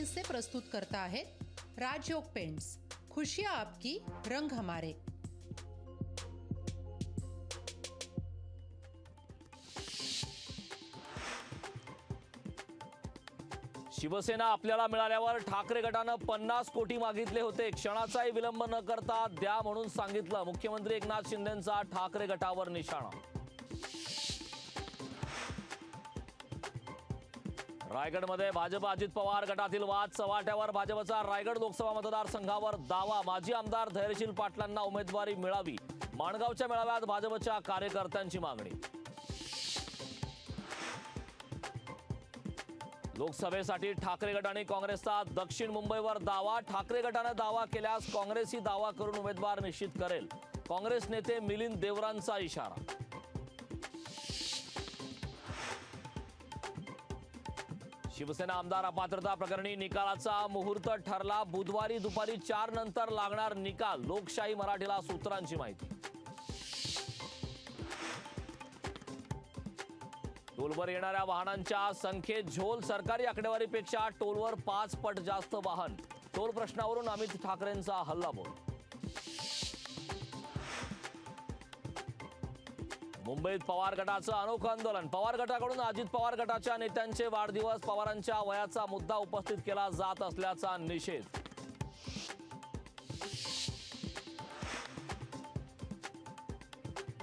Headlines से प्रस्तुत करता है राजयोग पेंट्स। खुशियां आपकी, रंग हमारे। शिवसेना आपल्याला मिळाल्यावर ठाकरे गटानं 50 कोटी मागितले होते। क्षणाचाही विलंब न करता द्या म्हणून सांगितलं। मुख्यमंत्री एकनाथ शिंदेंचा ठाकरे गटावर निशाणा। रायगडमध्ये भाजप अजित पवार गटातील वाद चव्हाट्यावर। भाजपचा रायगड लोकसभा मतदारसंघावर दावा। माजी आमदार धैर्यशील पाटलांना उमेदवारी मिळावी। माणगावच्या मेळाव्यात भाजपच्या कार्यकर्त्यांची मागणी। लोकसभेसाठी ठाकरे गटाने काँग्रेसचा दक्षिण मुंबईवर दावा। ठाकरे गटाने दावा केल्यास काँग्रेसही दावा करून उमेदवार निश्चित करेल। काँग्रेस नेते मिलिंद देवरांचा इशारा। शिवसेना आमदार अपात्रता प्रकरणी निकालाचा मुहूर्त ठरला। बुधवारी दुपारी 4 नंतर लागणार निकाल। लोकशाही मराठीला सूत्रांची माहिती। टोलवर येणाऱ्या वाहनांच्या संख्येत झोल। सरकारी आकडेवारीपेक्षा टोलवर 5 पट जास्त वाहन। टोल प्रश्नावरून अमित ठाकरेंचा हल्लाबोल। मुंबईत पवार गटाचं अनोखं आंदोलन। पवार गटाकडून अजित पवार गटाच्या नेत्यांचे वाढदिवस। पवारांच्या वयाचा मुद्दा उपस्थित केला जात असल्याचा निषेध।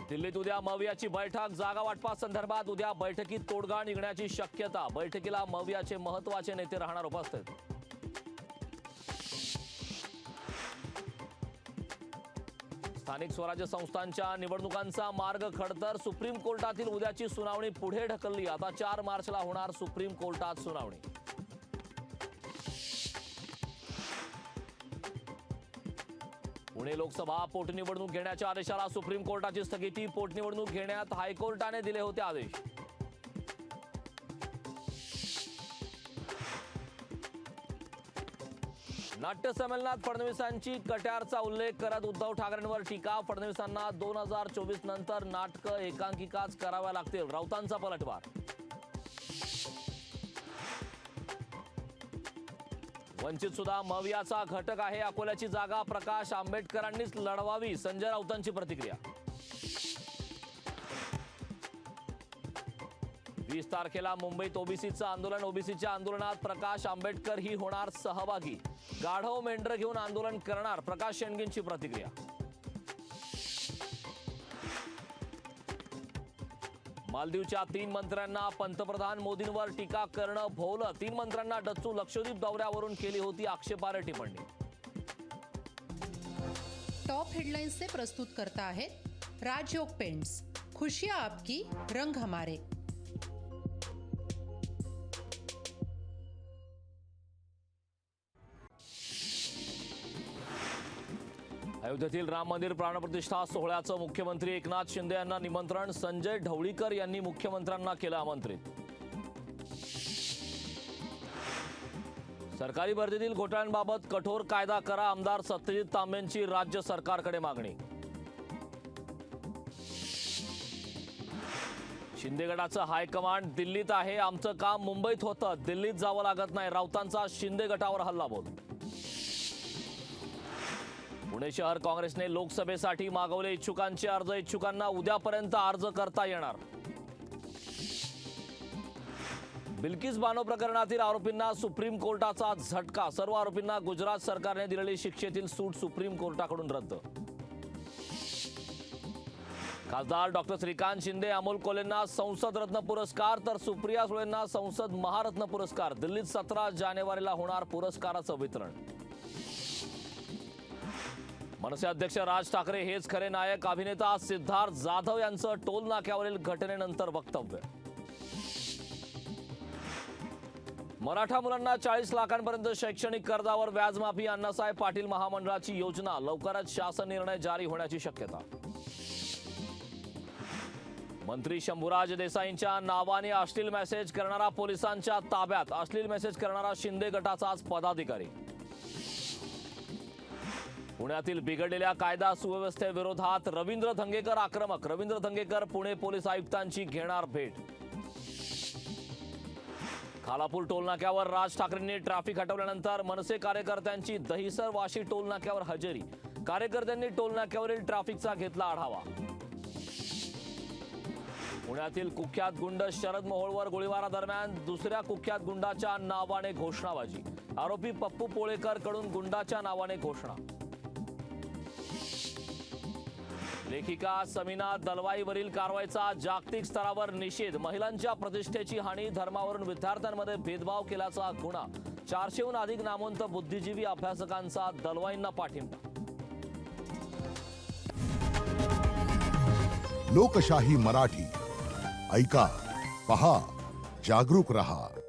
दिल्लीत उद्या मवियाची बैठक। जागा वाटपासंदर्भात उद्या बैठकीत तोडगा निघण्याची शक्यता। बैठकीला मवियाचे महत्त्वाचे नेते राहणार उपस्थित। स्थानिक स्वराज्य संस्थांच्या निवडणुकांचा मार्ग खडतर। सुप्रीम कोर्टातील उद्याची सुनावणी पुढे ढकलली। आता 4 मार्चला होणार सुप्रीम कोर्टात सुनावणी। पुणे लोकसभा पोटनिवडणूक घेण्याच्या आदेशाला सुप्रीम कोर्टाची स्थगिती। पोटनिवडणूक घेण्यात हायकोर्टाने दिले होते आदेश। नाट्य संमेलनात फडणवीसांची कट्यारचा उल्लेख करत उद्धव ठाकरेंवर टीका। फडणवीसांना 2024 नंतर नाटकं एकांकिकाच कराव्या लागतील। राऊतांचा पलटवार। वंचित सुद्धा मवियाचा घटक आहे। अकोल्याची जागा प्रकाश आंबेडकरांनीच लढवावी। संजय राऊतांची प्रतिक्रिया। 20 तारखेला मुंबईत ओबीसीचं आंदोलन। ओबीसीच्या आंदोलनात प्रकाश आंबेडकर ही होणार सहभागी। गाढव मेंढर घेऊन आंदोलन करणार। प्रकाश शेंडगेंची प्रतिक्रिया। मालदीवच्या 3 मंत्र्यांना पंतप्रधान मोदींवर टीका करणं भोवलं। 3 मंत्र्यांना डच्चू लक्षद्वीप दौऱ्यावरून केली होती आक्षेपार्ह टिप्पणी। टॉप हेडलाइन्स से प्रस्तुत करता है राजयोग पेंट्स। खुशियां आपकी, रंग हमारे। अयोध्येतील राम मंदिर प्राणप्रतिष्ठा सोहळ्याचं मुख्यमंत्री एकनाथ शिंदे यांना निमंत्रण। संजय ढवळीकर यांनी मुख्यमंत्र्यांना केलं आमंत्रित। सरकारी भरतीतील घोटाळ्यांबाबत कठोर कायदा करा। आमदार सत्यजित तांबेंची राज्य सरकारकडे मागणी। शिंदे गटाचं हायकमांड दिल्लीत आहे। आमचं काम मुंबईत होतं, दिल्लीत जावं लागत नाही। राऊतांचा शिंदे गटावर हल्लाबोल। पुणे शहर काँग्रेसने लोकसभेसाठी मागवले इच्छुकांचे अर्ज। इच्छुकांना उद्यापर्यंत अर्ज करता येणार। बिल्किस बानो प्रकरणातील आरोपींना सुप्रीम कोर्टाचा झटका। सर्व आरोपींना गुजरात सरकारने दिलेली शिक्षेतील सूट सुप्रीम कोर्टाकडून रद्द। खासदार डॉक्टर श्रीकांत शिंदे अमोल कोल्हेंना संसद रत्न पुरस्कार तर सुप्रिया सुळेंना संसद महारत्न पुरस्कार। दिल्लीत 17 जानेवारीला होणार पुरस्काराचं वितरण। मनसे अध्यक्ष राज ठाकरे हेच खरे नायक। अभिनेता सिद्धार्थ जाधव यांचं टोल नाक्यावरील घटनेनंतर वक्तव्य। मराठा मुलांना 40 लाखांपर्यंत शैक्षणिक कर्जावर व्याजमाफी। अण्णासाहेब पाटील महामंडळाची योजना। लवकरच शासन निर्णय जारी होण्याची शक्यता। मंत्री शंभूराज देसाईंच्या नावाने अश्लील मेसेज करणारा पोलिसांच्या ताब्यात। अश्लील मेसेज करणारा शिंदे गटाचाच पदाधिकारी। पुण्यातील बिघडलेल्या कायदा सुव्यवस्थेविरोधात रवींद्र धंगेकर आक्रमक। रवींद्र धंगेकर पुणे पोलीस आयुक्तांची घेणार भेट। खालापूर टोलनाक्यावर राज ठाकरेंनी ट्रॅफिक हटवल्यानंतर मनसे कार्यकर्त्यांची दहिसर वाशी टोलनाक्यावर हजेरी. कार्यकर्त्यांनी टोलनाक्यावरील ट्रॅफिकचा घेतला आढावा. पुण्यातील कुख्यात गुंड शरद मोहोळवर गोळीबारादरम्यान दुसऱ्या कुख्यात गुंडाच्या नावाने घोषणाबाजी. आरोपी पप्पू पोळेकर कडून गुंडाच्या नावाने घोषणा. लेखिका समीना दलवाईवरील कारवाईचा जागतिक स्तरावर निषेध. महिलांच्या प्रतिष्ठेची हानी, धर्मावरून विद्यार्थ्यांमध्ये भेदभाव केल्याचा गुन्हा. 400हून अधिक नामवंत बुद्धिजीवी अभ्यासकांचा दलवाईंना पाठिंबा. लोकशाही मराठी ऐका, पहा, जागरूक रहा.